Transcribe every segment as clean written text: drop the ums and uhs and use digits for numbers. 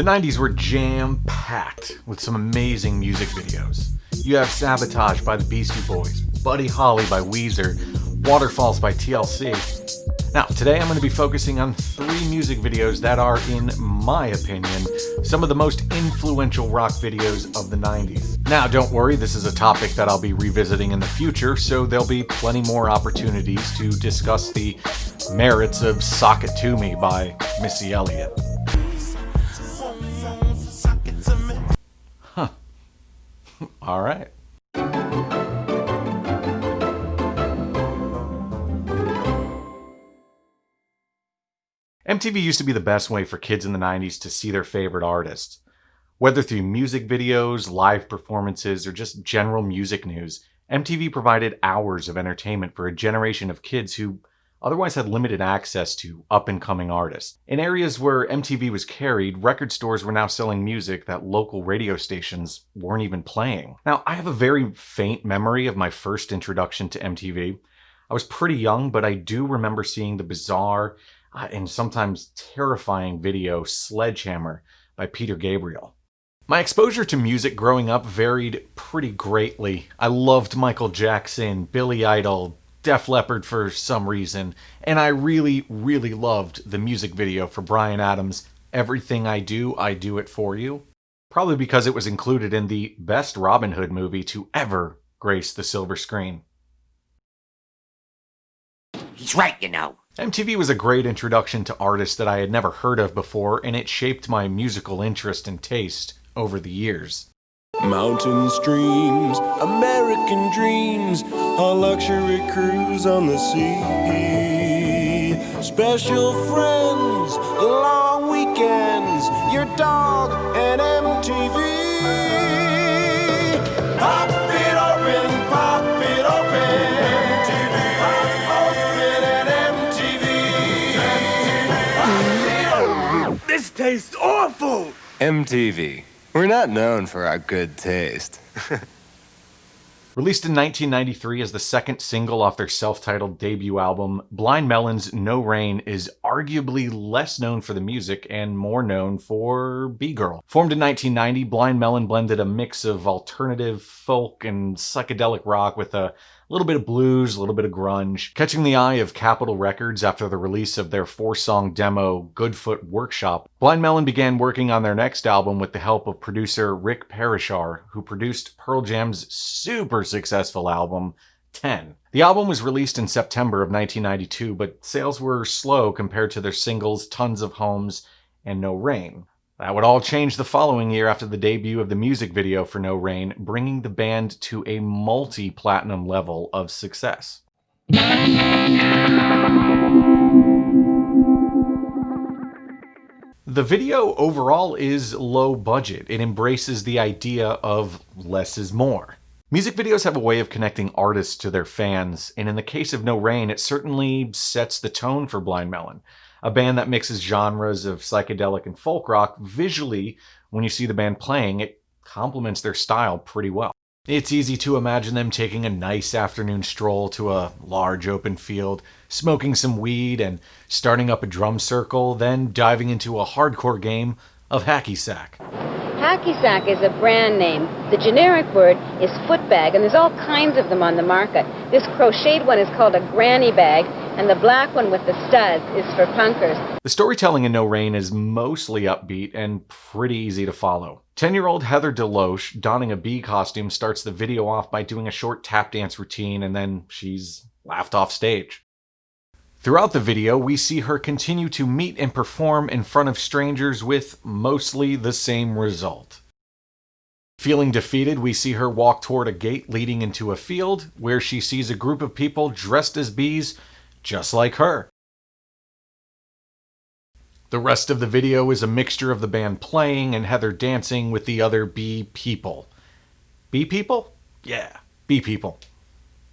The 90s were jam-packed with some amazing music videos. You have Sabotage by the Beastie Boys, Buddy Holly by Weezer, Waterfalls by TLC. Now, today I'm going to be focusing on 3 music videos that are, in my opinion, some of the most influential rock videos of the 90s. Now, don't worry, this is a topic that I'll be revisiting in the future, so there'll be plenty more opportunities to discuss the merits of Sock It To Me by Missy Elliott. Huh. Alright. MTV used to be the best way for kids in the 90s to see their favorite artists. Whether through music videos, live performances, or just general music news, MTV provided hours of entertainment for a generation of kids who otherwise had limited access to up-and-coming artists. In areas where MTV was carried, record stores were now selling music that local radio stations weren't even playing. Now, I have a very faint memory of my first introduction to MTV. I was pretty young, but I do remember seeing the bizarre and sometimes terrifying video Sledgehammer by Peter Gabriel. My exposure to music growing up varied pretty greatly. I loved Michael Jackson, Billy Idol, Def Leppard for some reason, and I really loved the music video for Bryan Adams' Everything I Do It For You. Probably because it was included in the best Robin Hood movie to ever grace the silver screen. He's right, you know. MTV was a great introduction to artists that I had never heard of before, and it shaped my musical interest and taste over the years. Mountain streams, American dreams, a luxury cruise on the sea. Special friends, long weekends, your dog and MTV. Pop it open, pop it open. MTV. Pop open at MTV. This tastes awful! MTV. We're not known for our good taste. Released in 1993 as the second single off their self-titled debut album, Blindmelon's No Rain is arguably less known for the music and more known for B-Girl. Formed in 1990, Blindmelon blended a mix of alternative, folk, and psychedelic rock with a little bit of blues, a little bit of grunge. Catching the eye of Capitol Records after the release of their 4-song demo, Goodfoot Workshop, Blindmelon began working on their next album with the help of producer Rick Parashar, who produced Pearl Jam's super successful album, 10. The album was released in September of 1992, but sales were slow compared to their singles Tons of Homes and No Rain. That would all change the following year after the debut of the music video for No Rain, bringing the band to a multi-platinum level of success. The video overall is low budget. It embraces the idea of less is more. Music videos have a way of connecting artists to their fans, and in the case of No Rain, it certainly sets the tone for Blindmelon. A band that mixes genres of psychedelic and folk rock. Visually, when you see the band playing, it complements their style pretty well. It's easy to imagine them taking a nice afternoon stroll to a large open field, smoking some weed and starting up a drum circle, then diving into a hardcore game of hacky sack. Hacky sack is a brand name. The generic word is footbag, and there's all kinds of them on the market. This crocheted one is called a granny bag, and the black one with the studs is for punkers. The storytelling in No Rain is mostly upbeat and pretty easy to follow. 10-year-old Heather Deloche, donning a bee costume, starts the video off by doing a short tap dance routine, and then she's laughed off stage. Throughout the video, we see her continue to meet and perform in front of strangers with mostly the same result. Feeling defeated, we see her walk toward a gate leading into a field where she sees a group of people dressed as bees just like her. The rest of the video is a mixture of the band playing and Heather dancing with the other bee people. Bee people? Yeah, bee people.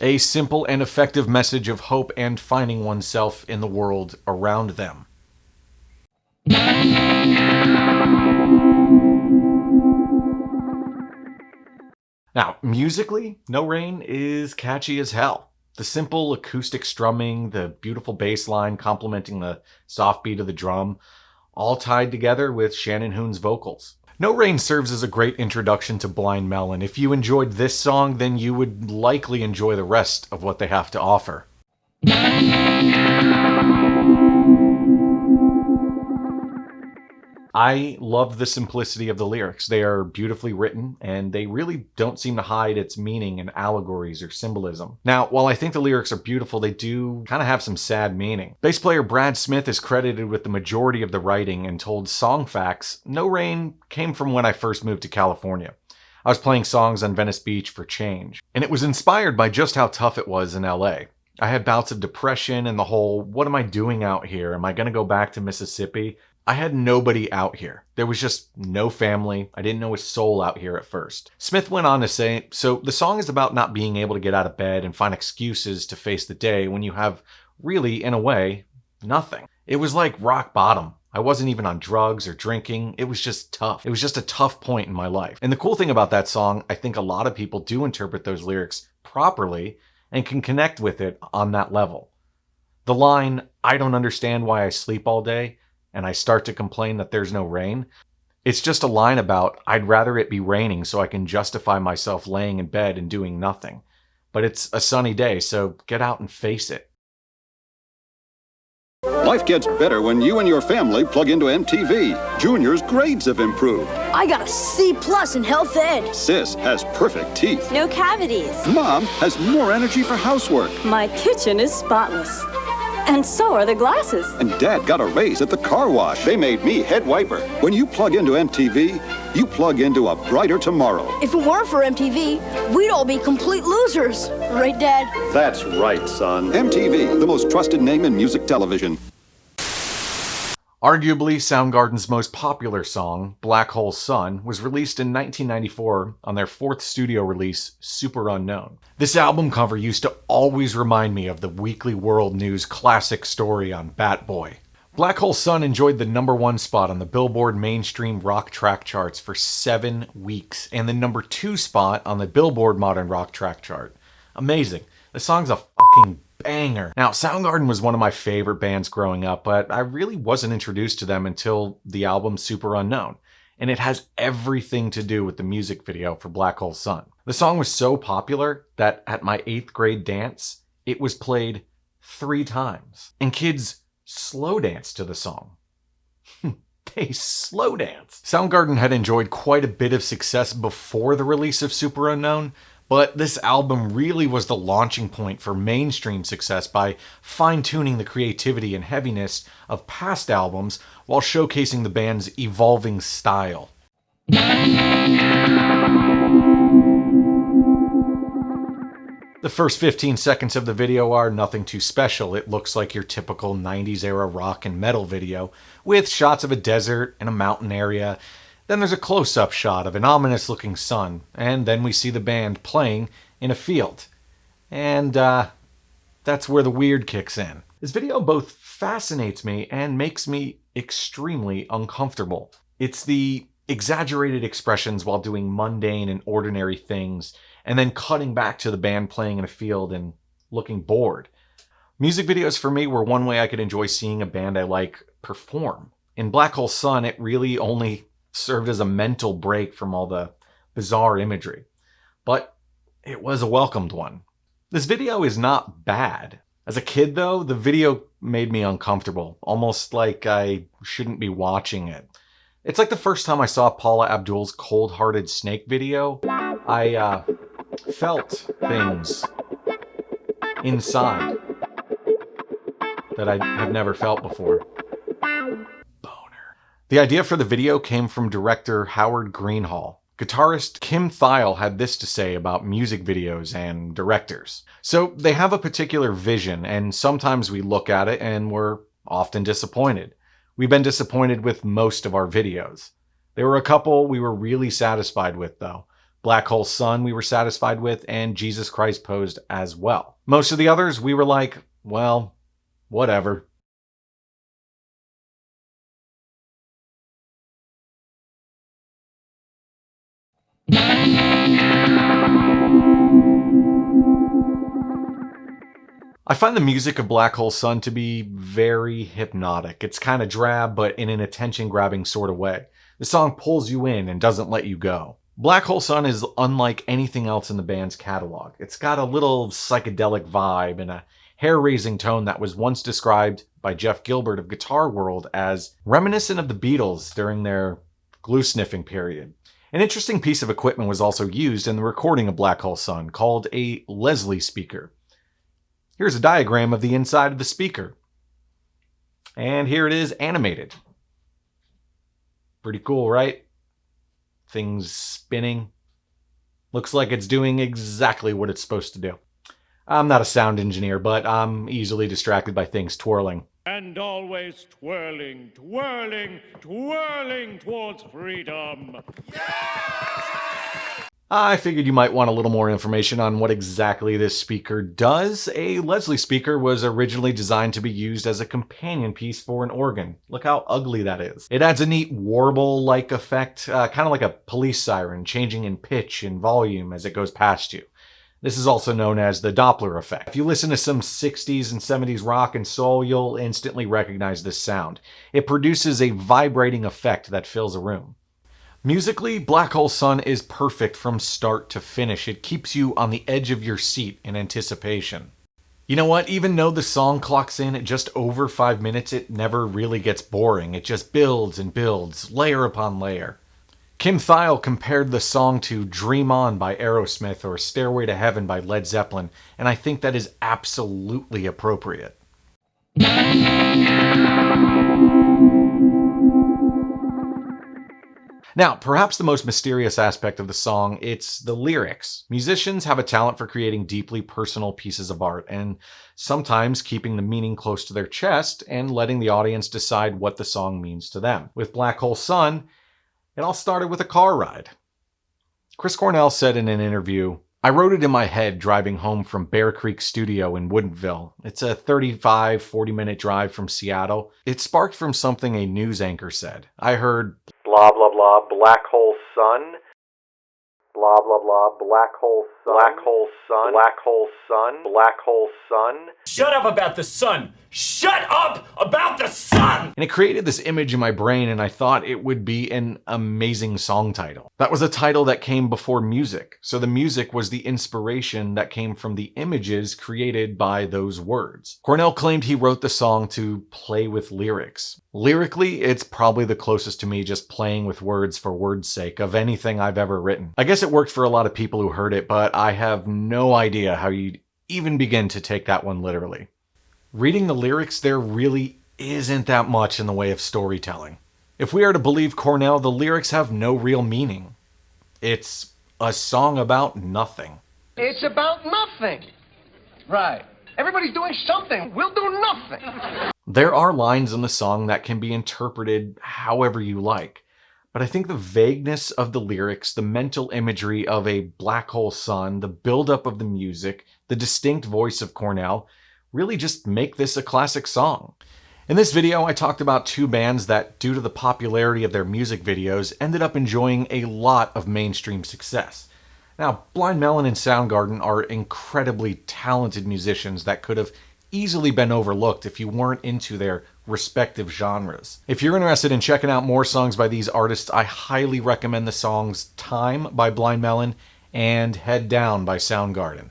A simple and effective message of hope and finding oneself in the world around them. Now, musically, No Rain is catchy as hell. The simple acoustic strumming, the beautiful bass line complementing the soft beat of the drum, all tied together with Shannon Hoon's vocals. No Rain serves as a great introduction to Blindmelon. If you enjoyed this song, then you would likely enjoy the rest of what they have to offer. I love the simplicity of the lyrics. They are beautifully written, and they really don't seem to hide its meaning in allegories or symbolism. Now, while I think the lyrics are beautiful, they do kind of have some sad meaning. Bass player Brad Smith is credited with the majority of the writing and told Songfacts, "No Rain came from when I first moved to California. I was playing songs on Venice Beach for change, and it was inspired by just how tough it was in LA. I had bouts of depression and the whole, what am I doing out here? Am I going to go back to Mississippi? I had nobody out here. There was just no family. I didn't know a soul out here at first." Smith went on to say, so the song is about not being able to get out of bed and find excuses to face the day when you have really, in a way, nothing. It was like rock bottom. I wasn't even on drugs or drinking. It was just tough. It was just a tough point in my life. And the cool thing about that song, I think a lot of people do interpret those lyrics properly and can connect with it on that level. The line, "I don't understand why I sleep all day, and I start to complain that there's no rain." It's just a line about, I'd rather it be raining so I can justify myself laying in bed and doing nothing. But it's a sunny day, so get out and face it. Life gets better when you and your family plug into MTV. Junior's grades have improved. I got a C+ in health ed. Sis has perfect teeth. No cavities. Mom has more energy for housework. My kitchen is spotless. And so are the glasses. And Dad got a raise at the car wash. They made me head wiper. When you plug into MTV, you plug into a brighter tomorrow. If it weren't for MTV, we'd all be complete losers. Right, Dad? That's right, son. MTV, the most trusted name in music television. Arguably, Soundgarden's most popular song, Black Hole Sun, was released in 1994 on their fourth studio release, Super Unknown. This album cover used to always remind me of the Weekly World News classic story on Bat Boy. Black Hole Sun enjoyed the #1 spot on the Billboard mainstream rock track charts for 7 weeks, and the #2 spot on the Billboard modern rock track chart. Amazing. The song's a fucking banger. Now, Soundgarden was one of my favorite bands growing up, but I really wasn't introduced to them until the album Super Unknown, and it has everything to do with the music video for Black Hole Sun. The song was so popular that at my 8th grade dance, it was played 3 times, and kids slow danced to the song. They slow dance. Soundgarden had enjoyed quite a bit of success before the release of Super Unknown, but this album really was the launching point for mainstream success by fine-tuning the creativity and heaviness of past albums while showcasing the band's evolving style. The first 15 seconds of the video are nothing too special. It looks like your typical 90s era rock and metal video, with shots of a desert and a mountain area. Then there's a close-up shot of an ominous-looking sun, and then we see the band playing in a field. And that's where the weird kicks in. This video both fascinates me and makes me extremely uncomfortable. It's the exaggerated expressions while doing mundane and ordinary things, and then cutting back to the band playing in a field and looking bored. Music videos for me were one way I could enjoy seeing a band I like perform. In Black Hole Sun, it really only served as a mental break from all the bizarre imagery. But it was a welcomed one. This video is not bad. As a kid, though, the video made me uncomfortable, almost like I shouldn't be watching it. It's like the first time I saw Paula Abdul's Cold Hearted Snake video, I felt things inside that I have never felt before. The idea for the video came from director Howard Greenhall. Guitarist Kim Thile had this to say about music videos and directors. So they have a particular vision, and sometimes we look at it and we're often disappointed. We've been disappointed with most of our videos. There were a couple we were really satisfied with, though. Black Hole Sun we were satisfied with, and Jesus Christ Posed as well. Most of the others we were like, well, whatever. I find the music of Black Hole Sun to be very hypnotic. It's kind of drab, but in an attention-grabbing sort of way. The song pulls you in and doesn't let you go. Black Hole Sun is unlike anything else in the band's catalog. It's got a little psychedelic vibe and a hair-raising tone that was once described by Jeff Gilbert of Guitar World as reminiscent of the Beatles during their glue-sniffing period. An interesting piece of equipment was also used in the recording of Black Hole Sun, called a Leslie speaker. Here's a diagram of the inside of the speaker. And here it is animated. Pretty cool, right? Things spinning. Looks like it's doing exactly what it's supposed to do. I'm not a sound engineer, but I'm easily distracted by things twirling. And always twirling, twirling, twirling towards freedom. I figured you might want a little more information on what exactly this speaker does. A Leslie speaker was originally designed to be used as a companion piece for an organ. Look how ugly that is. It adds a neat warble-like effect, kind of like a police siren, changing in pitch and volume as it goes past you. This is also known as the Doppler effect. If you listen to some 60s and 70s rock and soul, you'll instantly recognize this sound. It produces a vibrating effect that fills a room. Musically, Black Hole Sun is perfect from start to finish. It keeps you on the edge of your seat in anticipation. You know what? Even though the song clocks in at just over 5 minutes, it never really gets boring. It just builds and builds, layer upon layer. Kim Thayil compared the song to Dream On by Aerosmith or Stairway to Heaven by Led Zeppelin, and I think that is absolutely appropriate. Now, perhaps the most mysterious aspect of the song, it's the lyrics. Musicians have a talent for creating deeply personal pieces of art, and sometimes keeping the meaning close to their chest and letting the audience decide what the song means to them. With Black Hole Sun, it all started with a car ride. Chris Cornell said in an interview, "I wrote it in my head driving home from Bear Creek Studio in Woodinville. It's a 40-minute drive from Seattle. It sparked from something a news anchor said. I heard, blah, blah, blah, Black Hole Sun, blah, blah, blah, Black Hole Sun, Black Hole Sun, Black Hole Sun, Black Hole Sun. Shut up about the sun! Shut up about the sun! And it created this image in my brain, and I thought it would be an amazing song title. That was a title that came before music, so the music was the inspiration that came from the images created by those words. Cornell claimed he wrote the song to play with lyrics. Lyrically, it's probably the closest to me just playing with words for word's sake of anything I've ever written. I guess it worked for a lot of people who heard it, but I have no idea how you'd even begin to take that one literally. Reading the lyrics, there really isn't that much in the way of storytelling. If we are to believe Cornell, the lyrics have no real meaning. It's a song about nothing. It's about nothing. Right. Everybody's doing something. We'll do nothing. There are lines in the song that can be interpreted however you like, but I think the vagueness of the lyrics, the mental imagery of a black hole sun, the buildup of the music, the distinct voice of Cornell, really just make this a classic song. In this video, I talked about two bands that, due to the popularity of their music videos, ended up enjoying a lot of mainstream success. Now, Blindmelon and Soundgarden are incredibly talented musicians that could have easily been overlooked if you weren't into their respective genres. If you're interested in checking out more songs by these artists, I highly recommend the songs Time by Blindmelon and Head Down by Soundgarden.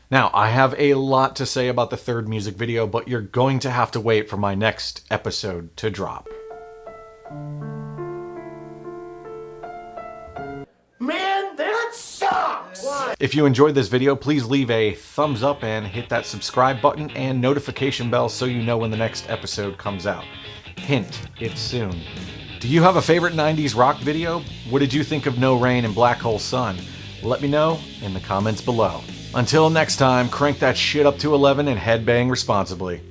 Now, I have a lot to say about the third music video, but you're going to have to wait for my next episode to drop. Man, that sucks! If you enjoyed this video, please leave a thumbs up and hit that subscribe button and notification bell so you know when the next episode comes out. Hint, it's soon. Do you have a favorite 90s rock video? What did you think of No Rain and Black Hole Sun? Let me know in the comments below. Until next time, crank that shit up to 11 and headbang responsibly.